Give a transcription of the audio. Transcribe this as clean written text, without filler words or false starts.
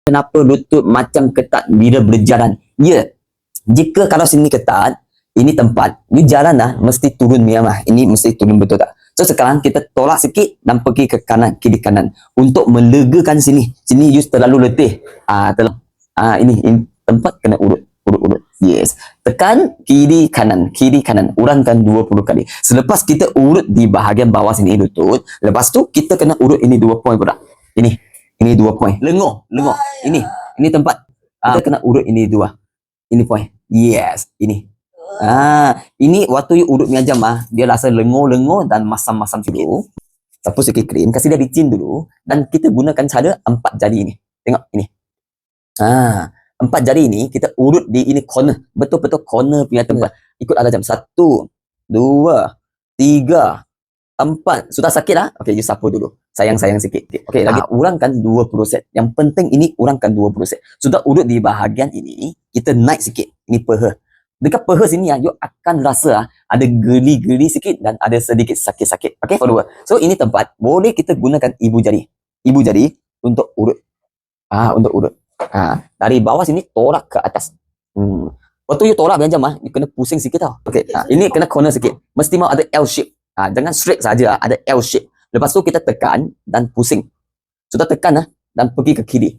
Kenapa lutut macam ketat bila berjalan? Ya, jika kalau sini ketat, ini tempat, you jalan dah, mesti turun ni lah. Ini mesti turun, betul tak? So sekarang kita tolak sikit dan pergi ke kanan, kiri kanan. Untuk melegakan sini. Sini you terlalu letih. Ini tempat kena urut. Urut. Yes. Tekan kiri kanan. Urangkan 20 kali. Selepas kita urut di bahagian bawah sini lutut, lepas tu kita kena urut ini 2 poin pula. Ini 2 poin. Lenguh. Ini tempat. Kita kena urut ini 2. Ini poin. Yes, ini. Ini waktu you urut ni jam dia rasa lenguh dan masam-masam dulu. Sapu sikit krim, kasih dia licin dulu dan kita gunakan cara 4 jari ni. Tengok ini. 4 jari ni kita urut di ini corner. Betul-betul corner punya tempat. Ikut arah jam. 1 2 3 4. Sudah sakit dah? Okey, you sapu dulu. Sayang sikit. Okey, lagi urangkan 20 set. Yang penting ini urangkan 20 set. Sudah urut di bahagian ini, kita naik sikit. Ini paha. Dekat paha sini you akan rasa ada geli-geli sikit dan ada sedikit sakit-sakit. Okey, follower. So ini tempat boleh kita gunakan ibu jari. Ibu jari untuk urut. Untuk urut. Dari bawah sini tolak ke atas. Waktu you tolak jam you kena pusing sikit tau. Okey, ini kena corner sikit. Mesti mau ada L shape. Jangan straight saja, ada L shape. Lepas tu kita tekan dan pusing. Sudah tekan dan pergi ke kiri.